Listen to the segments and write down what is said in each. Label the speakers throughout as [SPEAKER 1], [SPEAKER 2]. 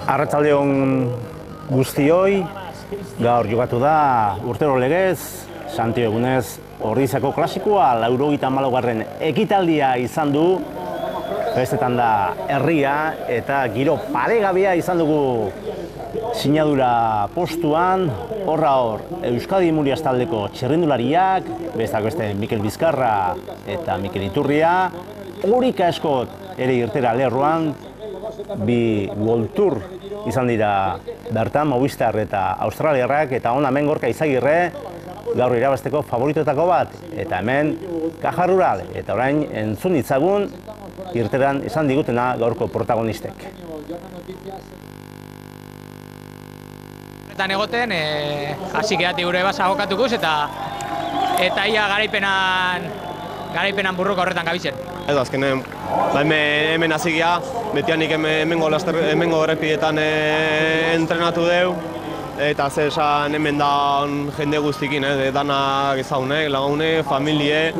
[SPEAKER 1] Arratsaldeon guztioi, gaur jokatu da urtero legez, Santi egunez Ordizako klasikoa 94. ekitaldia izan du. Bestetan da herria eta giro paregabea izan dugu sinadura postuan. Hor Euskadi Murias taldeko txirrindulariak, besteak beste Mikel Bizkarra eta Mikel Iturria, Orika Eskot ere irtera lerroan, bi World Tour izan dira bertan, Movistar eta Australiarrak, eta hona hemen Gorka Izagirre, gaur irabazteko favoritoetako bat, eta hemen Caja Rural, eta orain entzun ditzagun irteran izan digutena gaurko protagonistek.
[SPEAKER 2] Horretan egoten, hasi gerati gure basa jokatukuz, eta ia garaipenan burruka horretan gabizen.
[SPEAKER 3] Edo azkenen, hemen hasi geha, betianik hemengo errepidetan entrenatu deu, eta zesan hemen da jende guztikin, danak ezaunek, lagune, familie,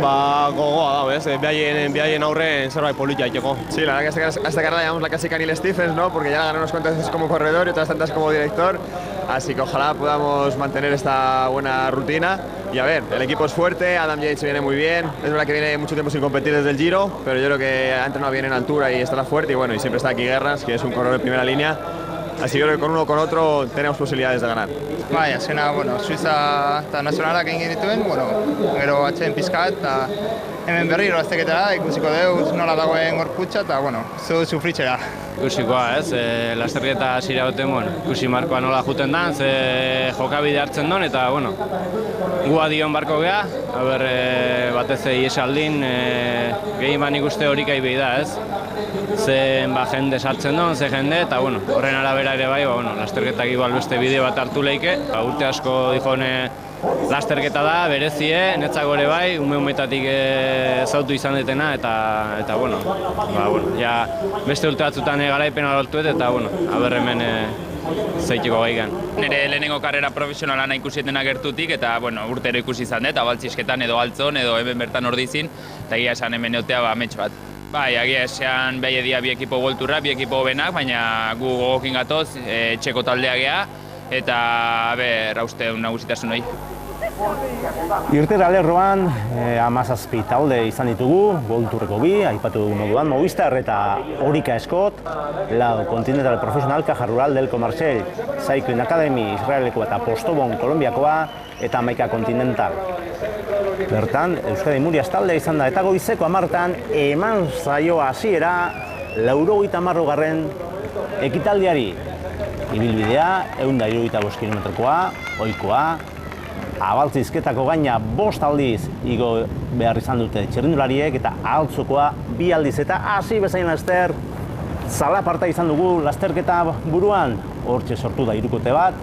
[SPEAKER 3] gogoa da, ¿ves? Behaien aurren zerbait politia iteko.
[SPEAKER 4] Sí, la verdad que hasta que ahora llamamos la casi Canil Stephens, ¿no? Porque ya gané unas cuantas veces como corredor y otras tantas como director. Así que ojalá podamos mantener esta buena rutina. Y a ver, el equipo es fuerte, Adam Yates viene muy bien. Es verdad que viene mucho tiempo sin competir desde el Giro, pero yo creo que ha entrenado bien en altura y estará fuerte. Y bueno, y siempre está aquí Guerras, que es un corredor de primera línea. Así que yo creo que con uno o con otro tenemos posibilidades de ganar.
[SPEAKER 5] Bai, azkena, Suiza eta nazionalak egin genituen, gero atxeen pizkat, eta hemen berriro azteketara, ikusiko dugu nola dagoen gorputza, eta, sufritzera.
[SPEAKER 6] Ikusikoa, lasterketa hasiera baten, ikusi markoa nola juten dan, ze jokabide hartzen don, eta, gua dion barko geha, batez iesaldin, gehien ikuste horik aibei da, zen jende sartzen don, ze jende, eta, horren arabera ere bai, lasterketak igual beste bide bat hartu leike, urte asko dihone lasterketa da, berezie, netzako ere bai, umetatik zautu izan detena, eta ja beste urte batzutan garaipena lortuet, eta hemen zeiteko gaigan.
[SPEAKER 7] Nire lehenengo karrera profesionalana ikusietena gertutik, eta urtero ikusi izan dut, baltzisketan edo altzon, edo hemen bertan ordizin, eta egia esan hemen eotea amets bat. Bai, agia esan behi edia bi ekipo golturra, bi ekipo benak, baina gu gogokin gatoz, txeko taldea geha, eta rauste nagusitasun hori.
[SPEAKER 1] Irtera lerroan 17 talde izan ditugu, golturreko bi, aipatu dugu moduan, Movistar eta Orika Eskot, lau Continental Profesional, Caja Rural, Delco Marseille, Cycling Academy, Israeleko eta Postobon, Kolombiakoa, eta Maika Continental. Bertan, Euskadi Murias taldea izan da, eta goizeko 10:00 eman zaio hasiera 90. ekitaldiari. Ibilbidea, 175 kilometrokoa, ohikoa, abaltzizketako gaina 5 aldiz igo behar izan dute txirrindulariek, eta altzokoa 2 aldiz, eta hasi bezain laster, zalaparta izan dugu lasterketa buruan, hortxe sortu da hirukote bat,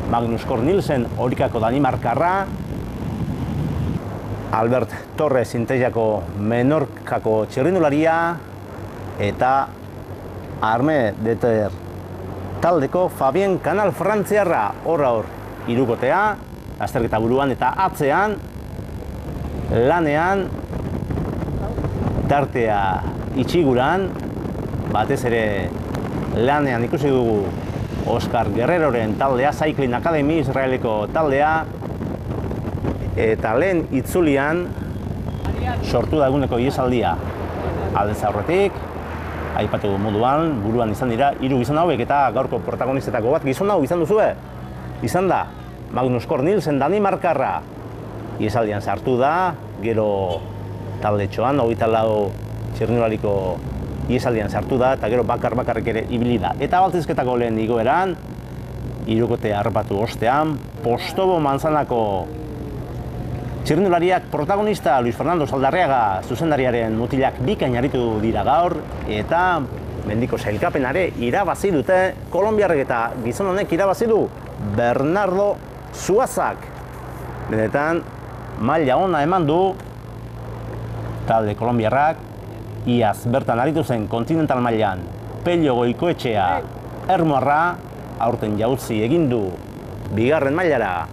[SPEAKER 1] Magnus Cort Nielsen, Orikako Danimarkarra, Albert Torres Inteiako Menorkako txirrindularia, eta Arme Deter taldeko Fabien Canal Frantziarra, hor hirukotea, lasterketa buruan eta atzean, lanean, tartea itxiguran, batez ere lanean ikusi dugu Oscar Guerreroren taldea, Cycling Academy, Israeleko taldea, eta lehen itzulian sortu da eguneko iesaldia. Aldez aurretik, aipatu moduan, buruan izan dira 3 gizon hauek, eta gaurko protagonistetako bat gizon hau izan duzue. Izan da, Magnus Cort Nielsen Danimarkarra iesaldian sartu da, gero talde txoan, 24 txirrindulariko iesaldian sartu da, eta gero bakarrik ere ibili da. Eta baltzizketako lehen igoeran, hirukote harrapatu ostean, Postobo Manzanako txirrindulariak protagonista Luis Fernando Saldarriaga zuzendariaren mutilak bikain aritu dira gaur, eta mendiko sailkapenare irabazi dute kolonbiarrek eta gizon honek irabazi du Bernardo Zuazak. Benetan, maila ona eman du talde kolonbiarrak, iaz bertan aritu zen kontinental mailan Pello Goikoetxea Ermoarra, aurten jauzi egin du bigarren mailara.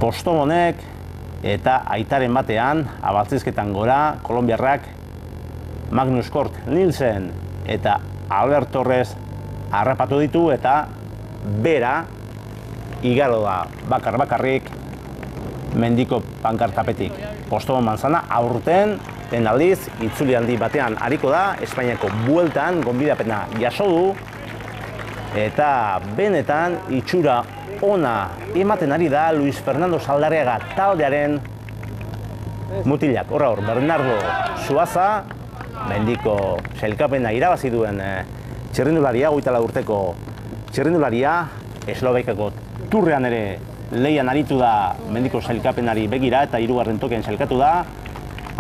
[SPEAKER 1] Postobonek eta aitaren batean, abaltzizketan gora, kolonbiarrak Magnus Cort Nielsen eta Albert Torres harrapatu ditu eta bera igaro da bakar-bakarrik mendiko pankartapetik. Postobon Manzana aurten den aldiz itzuli handi batean ariko da, Espainiako bueltan gonbidapena jaso du eta benetan itxura ona ematen ari da Luis Fernando Saldarriaga taldearen mutilak. Hor, Bernardo Zuaza, mendiko sailkapena irabazi duen txirrindularia, 24 urteko txirrindularia, Eslovakiako turrean ere leian aritu da mendiko sailkapenari begira eta 3. tokian sailkatu da.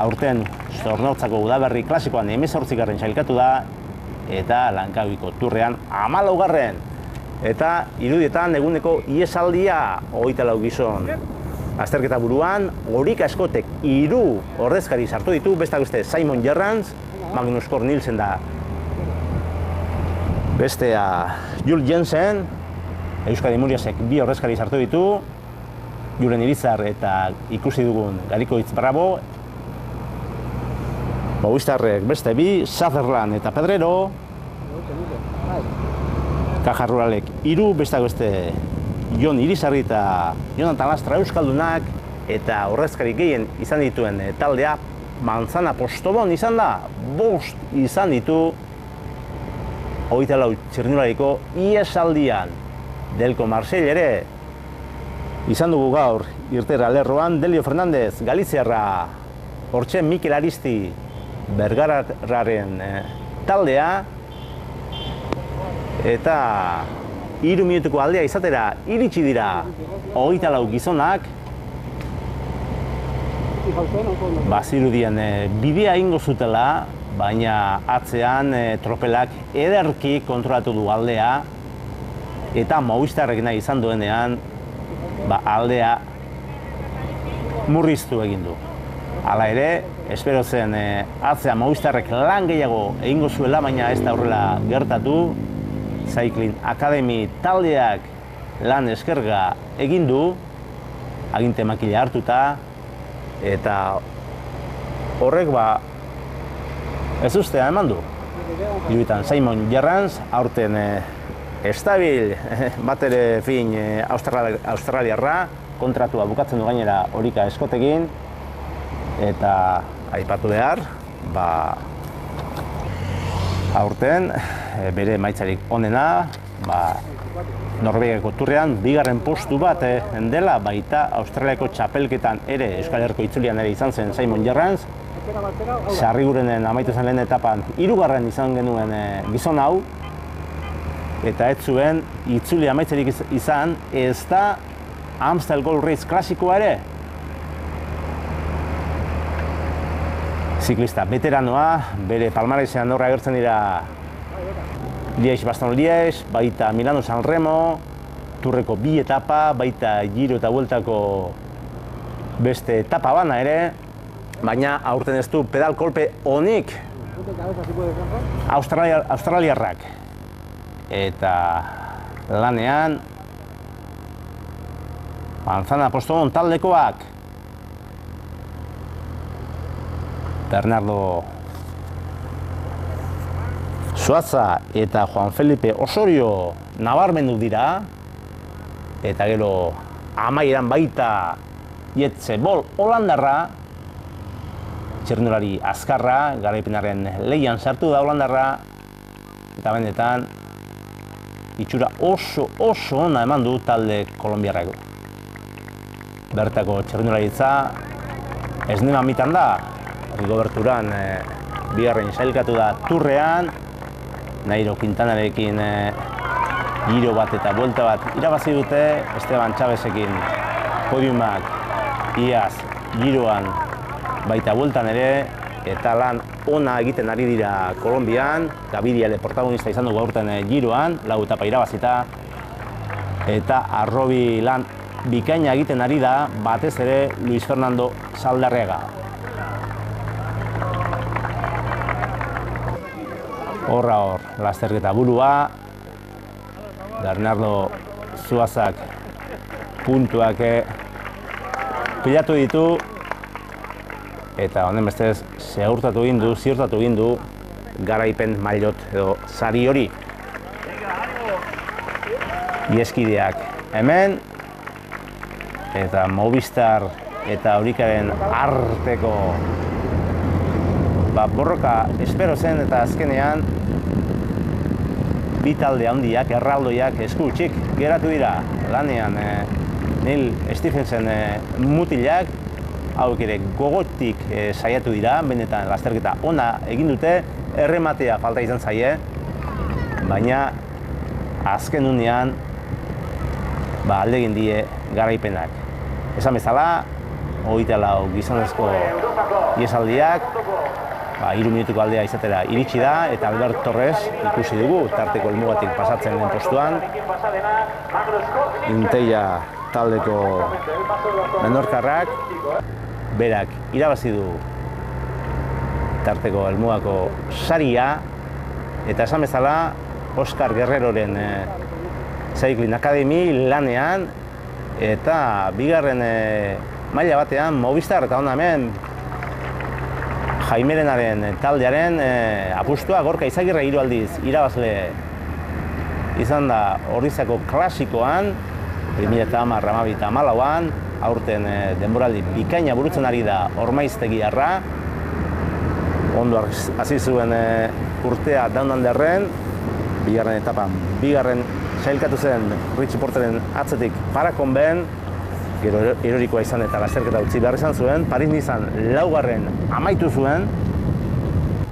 [SPEAKER 1] Aurten Zornotzako udaberri klasikoan 18. sailkatu da eta Lankabiko turrean 14. Eta irudietan eguneko iesaldia 24 gizon. Azterketa buruan, Orika Eskotek 3 ordezkari sartu ditu, besteak beste Simon Gerrans, Magnus Cort Nielsen da bestea Jules Jensen, Euskadi Muriasek 2 ordezkari sartu ditu, Julen Irizar eta ikusi dugun Gariko Itz Bravo, Movistarrek beste 2, Sutherland eta Pedrero, Caja Ruralek 3, besteak beste Jon Irizarri eta Jonathan Lastra euskaldunak eta ordezkari gehien izan dituen taldea Manzana Postobon izan da, 5 izan ditu 24 txirrindulariko iesaldian. Delko Marseille ere izan dugu gaur irtera lerroan, Delio Fernandez Galiziarra, hortxe Mikel Aristi Bergararraren taldea eta 3 minutuko aldea izatera iritsi dira 24 gizonak. Bazirudien bidea ingo zutela, baina atzean tropelak ederki kontrolatu du aldea eta Movistarrek nahi izan duenean aldea murriztu egin du. Hala ere, espero zen atzean Movistarrek lan gehiago egingo zuela, baina ez da horrela gertatu. Cycling Academy taldeak lan eskerga egin du, aginte makila hartuta, eta horrek ez ustea eman du. Iruditan Simon Gerrans, aurten estabil, bat ere fin australiarra, kontratua bukatzen du gainera Orika Eskotekin, eta aipatu behar, aurten bere maitzarik onena, Norvegiako turrean 2. postu bat dela, baita Australiako txapelketan ere, Euskal Herriko itzulian ere izan zen Simon Gerrans. Sarrigurenen amaitu zen lehen etapan 3. izan genuen gizon hau, eta ez zuen itzuli amaitzerik izan, ez da Amstel Gold Race klasikoa ere. Ziklista veteranoa, bere palmaresean horra agertzen dira Liège-Bastogne-Liège, baita Milano-San Remo, Turreko 2 etapa, baita Giro eta Vueltako beste etapa bana ere, baina aurten ez du pedal kolpe onik australiarrak. Eta lanean Manzana Postobon taldekoak Bernardo Zuaza eta Juan Felipe Osorio nabarmendu dira, eta gero amaieran baita Jetse Bol holandarra, txirrindulari azkarra, garaipenaren leian sartu da holandarra, eta benetan itxura oso ona eman du talde kolonbiarrako. Bertako txirrindularitza ez nema mitan da, Rigoberturan 2. sailkatu da turrean, Nairo Quintanarekin Giro bat eta Vuelta bat irabazi dute, Esteban Chavezekin podiumak iaz Giroan baita Vueltan ere, eta lan ona egiten ari dira Kolonbian. Gabidiele protagonista izan dugu aurten Giroan, 4 etapa irabazita. Eta arrobi lan bikaina egiten ari da, batez ere Luis Fernando Saldarriaga. Horra hor, lasterketa burua. Bernardo Zuazak puntuak pilatu ditu. Eta honen bestez, ziurtatu egin du garaipen maillot edo sari hori. Ieskideak hemen, eta Movistar eta Aurikaren arteko borroka espero zen, eta azkenean bi talde handiak, erraldoiak esku hutsik geratu dira. Lanean Neil Stephensen mutilak, hauek ere gogotik saiatu dira, benetan lasterketa ona egin dute, errematea falta izan zaie, baina azken unean alde egin die garaipenak. Esan bezala, 24 gizonezko iesaldiak, 3 minutuko aldea izatera iritsi da, eta Albert Torres ikusi dugu, tarteko helmugatik pasatzen den postuan. Inteia taldeko menorkarrak, berak irabazi du tarteko helmugako saria, eta esan bezala, Oscar Guerreroren Cycling Academy lanean, eta bigarren maila batean Movistar eta hona hemen Jaimerenaren taldearen apustua Gorka Izagirre 3 aldiz irabazle izan da Orrizako klasikoan 2010, 2014, aurten denboraldi bikaina burutzen ari da Ormaiztegiarra. Ondo hasi zuen urtea Down Underren, bigarren etapan, bigarren sailkatu zen Richie Porteren atzetik Parakonben, gero erorikoa izan eta lasterketa utzi behar izan zuen, Paris-Nizan 4. amaitu zuen,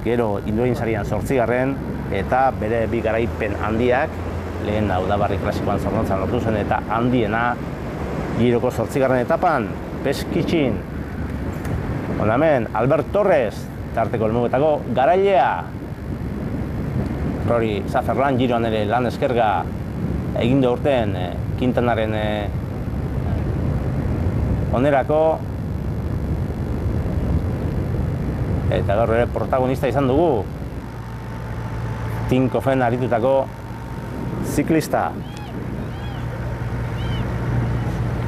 [SPEAKER 1] gero Indurain sarian 8. eta bere bi garaipen handiak, lehen Udabarri klasikoan zornotzan lortu zen eta handiena Giroko 8. etapan, Peskitxin. Hemen, Albert Torres, tarteko helmugetako garailea. Rory Sutherland Giroan ere lan eskerga egin du urtean Quintanaren onerako, eta gaur ere protagonista izan dugu Tinkofen aritutako ziklista.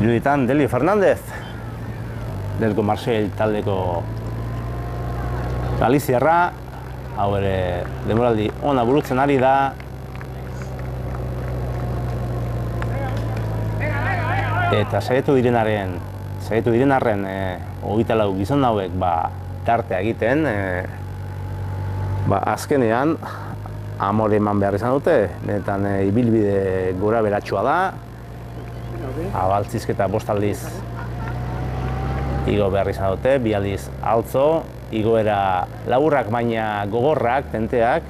[SPEAKER 1] Iruditan Delio Fernández, Delko Marseille taldeko Galiziarra, hau ere denboraldi ona burutzen ari da. Eta saiatu direnarren 24 gizon hauek tartea egiten, azkenean amore eman behar izan dute, benetan ibilbide gora beratsua da, abaltzizketa 5 aldiz igo behar izan dute, 2 aldiz altzo, igoera laburrak baina gogorrak, tenteak,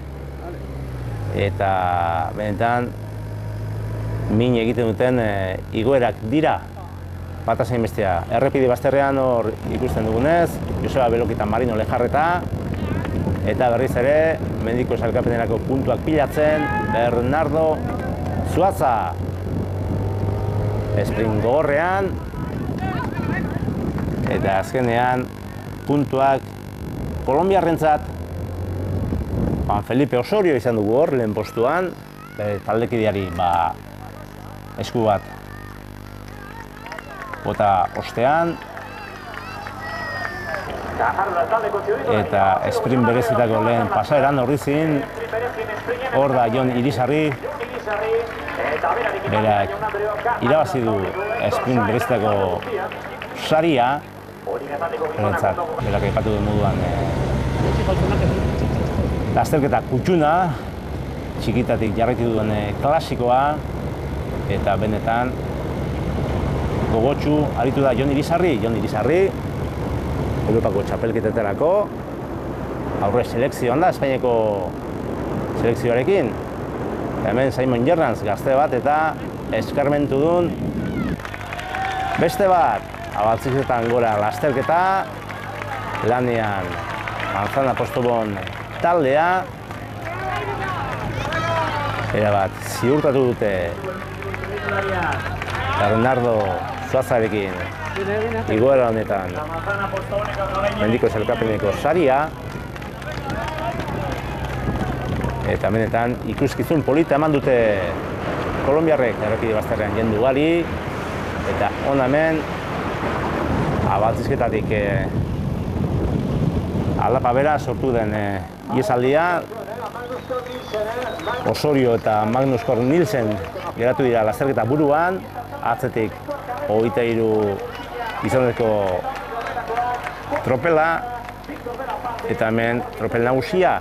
[SPEAKER 1] eta benetan min egiten duten igoerak dira. Bata zein bestea, errepide bazterrean hor ikusten dugunez, Joseba Belokitan Marino Lejarreta, eta berriz ere, mendiko sailkapenerako puntuak pilatzen, Bernardo Zuaza. Sprint gogorrean, eta azkenean puntuak kolonbiarrentzat Juan Felipe Osorio izan dugu hor, lehen postuan, taldekideari esku bat bota ostean, eta sprint berezitako lehen pasaeran Orrizin, hor da Jon Irizarri, berak irabazi du sprint berezitako saria, berak aipatu du moduan lasterketa kutsuna, txikitatik jarraitu duen klasikoa, eta benetan gogotsu aritu da Jon Irizarri, Europako txapelketetarako, aurre selekzioan da, Espainiako selekzioarekin. Hemen Simon Gerrans gazte bat eta eskarmentu duen beste bat, abaltzizetan gora lasterketa, lanean Manzana Postobon taldea. Erabat, ziurtatu dute Bernardo Zuazarekin igoera honetan mendiko sailkapeneko saria. Eta benetan ikuskizun polita eman dute kolonbiarrek errepide bazterrean jendu ugari. Eta hona hemen abaltzizketatik aldapa bera sortu den iesaldia. Osorio eta Magnus Cort Nielsen geratu dira lasterketa buruan, atzetik 23 gizonezko tropela, eta hemen tropel nagusia.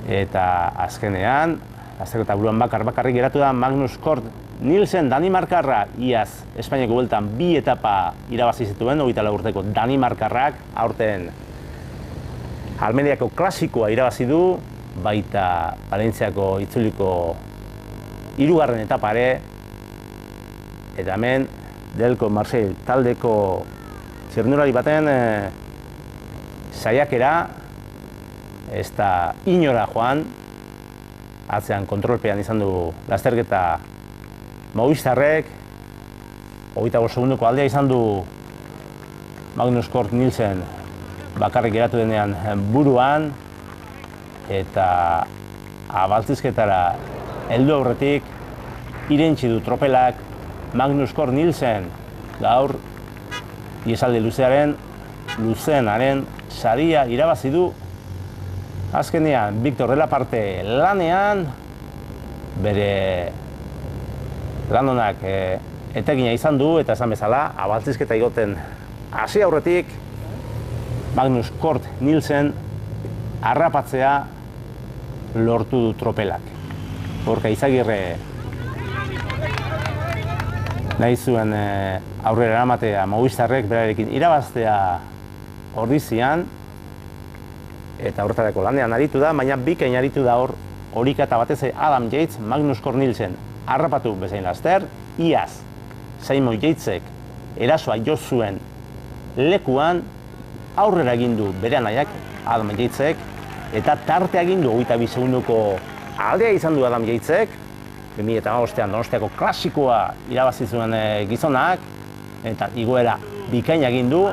[SPEAKER 1] Eta azkenean, lasterketa buruan bakarrik geratu da Magnus Cort Nielsen Danimarkarra, iaz Espainiako bueltan 2 etapa irabazi zituen, 24 urteko Danimarkarrak, aurten Almeriako klasikoa irabazi du, baita Valentziako itzuliko 3. etapare, eta hemen Delko Marseille taldeko txirrindulari baten saiakera ez da inora joan, atzean kontrolpean izan du lasterketa Movistarrek, 25 segundoko aldea izan du Magnus Cort Nielsen bakarrik geratu denean buruan, eta abaltzizketara heldu aurretik irentsi du tropelak Magnus Cort Nielsen gaur iesaldi luzeenaren saria irabazi du. Azkenean, Victor Delaparte lanean, bere lan honak etekina izan du, eta esan bezala, abaltzizketa igoten hasi aurretik, Magnus Cort Nielsen harrapatzea lortu du tropelak. Gorka Izagirre nahi zuen aurrera eramatea Movistarrek berarekin irabaztea ordizian, eta horretarako lanean aritu da, baina bikain aritu da horika eta batez Adam Yates, Magnus Cort Nielsen harrapatu bezain laster, iaz Simon Yatesek erasoa jo zuen lekuan aurrera egin du bere anaiak Adam Yatesek, eta tarte egin du 22 segundoko aldea izan du Adam Yatesek, 2015an Donostiako klasikoa irabazi zuen gizonak, eta igoera bikaina egin du,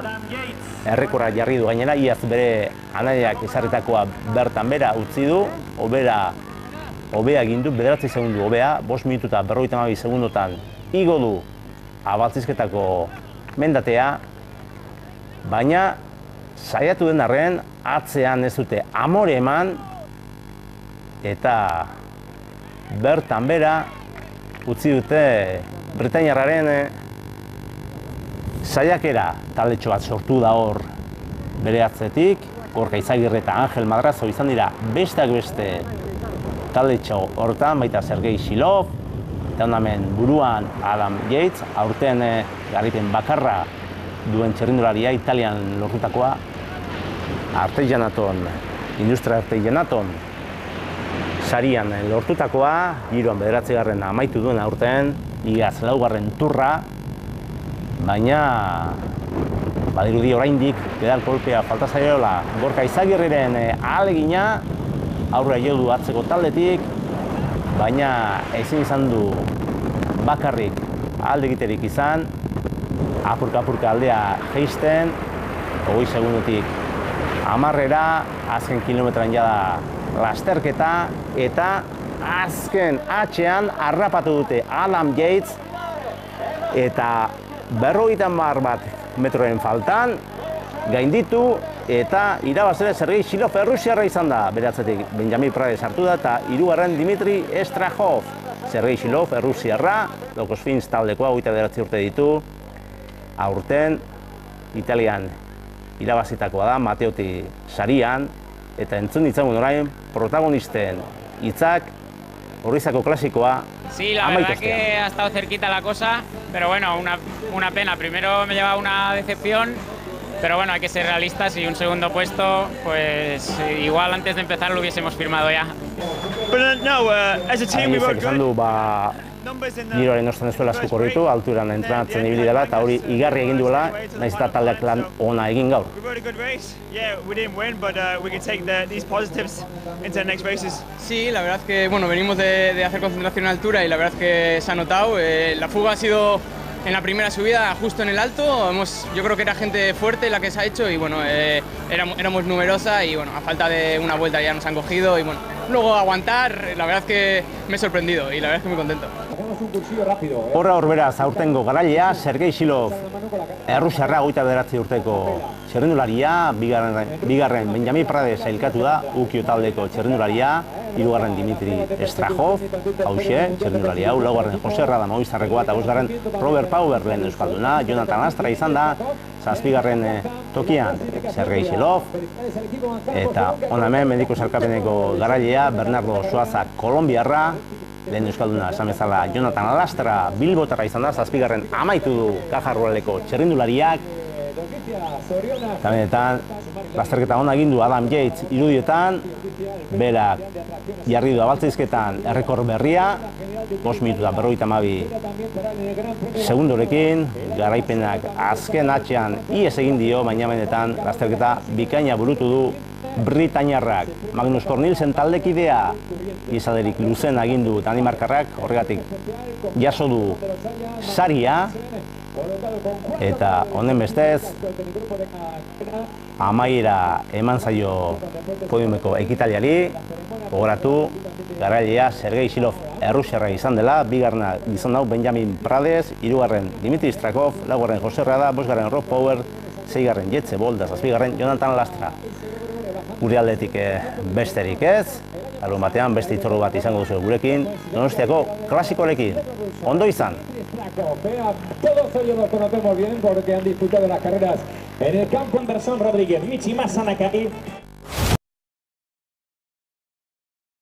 [SPEAKER 1] errekorra jarri du gainera, iaz bere anaiak ezarritakoa bertan bera utzi du, hobea egin du, 9 segundu hobea, 5 minutu eta 52 segundotan igo du abaltzizketako mendatea, baina saiatu den arren, atzean ez dute amore eman, eta bertan bera utzi dute Britainiarraren saiakera taldetxo bat sortu da hor bere atzetik. Gorka Izagirre eta Angel Madrazo izan dira besteak beste taldetxo horretan, baita Sergei Shilov, eta ondamen buruan Adam Yates, aurten garaipen bakarra duen txirrindularia Italian lortutakoa, Industria Arteianaton sarian lortutakoa, giroan 9. amaitu duen aurten, iaz 4. turra, baina badirudi oraindik pedal kolpea falta zaiola Gorka Izagirreren ahalegina aurrera jo du atzeko taldetik, baina ezin izan du bakarrik alde egiterik izan, apurka aldea jeisten, 20 segundotik 10-era, azken kilometran jada lasterketa, eta azken atxean harrapatu dute Adam Yates, eta 50 bat metroen faltan gainditu, eta irabazle Sergei Shilov errusiarra izan da, bere atzetik Benjamin Prades hartu da, eta 3. Dimitri Estrahov. Sergei Shilov errusiarra, Lokosfins taldekoa, 29 urte ditu, aurten Italian irabazitakoa da, Mateoti sarian, eta entzun ditzagun orain protagonisten hitzak Orrizako klasikoa.
[SPEAKER 2] Sí, la verdad que ha estado cerquita la cosa, pero bueno, una pena. Primero me lleva una decepción, pero bueno, hay que ser realistas y un segundo puesto, pues igual antes de empezar lo hubiésemos firmado ya.
[SPEAKER 1] Hainizek esan du, giroaren ostan ez duela asko korritu, alturan entrenatzen ibili dela, eta hori igarri egin duela, nahiz eta taldeak lan ona egin gaur.
[SPEAKER 8] Sí, la verdad que bueno, venimos de hacer concentración en altura y la verdad que se ha notado. La fuga ha sido en la primera subida justo en el alto. Yo creo que era gente fuerte la que se ha hecho y bueno, éramos numerosa y bueno, a falta de una vuelta ya nos han cogido y bueno, luego aguantar, la verdad que me he sorprendido y la verdad es que muy contento.
[SPEAKER 1] Horra horberaz aurtengo garailea, Sergei Silov, errusiarra 29 urteko txirrindularia, bigarren Benjamin Prades sailkatu da, Ukio taldeko txirrindularia, hirugarren Dimitri Strahov, hauxe, txirrindulari hau, laugarren Jose Rada Movistarrekoa eta bosgarren Robert Pauer lehen euskalduna, Jonathan Lastra izan da, zazpigarren tokian Sergei Silov, eta hona hemen mediko sailkapeneko garailea, Bernardo Suaza Kolombiarra, lehen euskalduna esan bezala Jonathan Lastra Bilbotarra izan da, zazpigarren amaitu du Caja Ruraleko txirrindulariak, eta benetan, lasterketa hona egin du Adam Yates irudietan, berak jarri du abaltzaizketan errekor berria, 5 minutu eta 52 segundorekin, garaipenak azken atxean ies egin dio, baina benetan lasterketa bikaina burutu du Britainiarrak. Magnus Cornelsen taldekidea izaderik luzen agindu Danimarkarrak, horregatik jaso du saria, eta honen bestez amaiera eman zaio podiumeko ekitaliari, gogoratu garailea Sergei Silov errusiarra izan dela, bigarrena izan dau Benjamin Prades, hirugarren Dimitri Strahov, laugarren Jose Rada, bosgarren Rob Power, seigarren Jetse Bolda, zazpigarren Jonathan Lastra. Gure aldetik besterik ez, larun batean beste itzordu bat izango duzu gurekin, Donostiako klasikorekin. Ondo izan!
[SPEAKER 9] Todos ellos los conocemos bien porque han disputado las carreras en el campo Anderson Rodríguez, Michi Masanakari.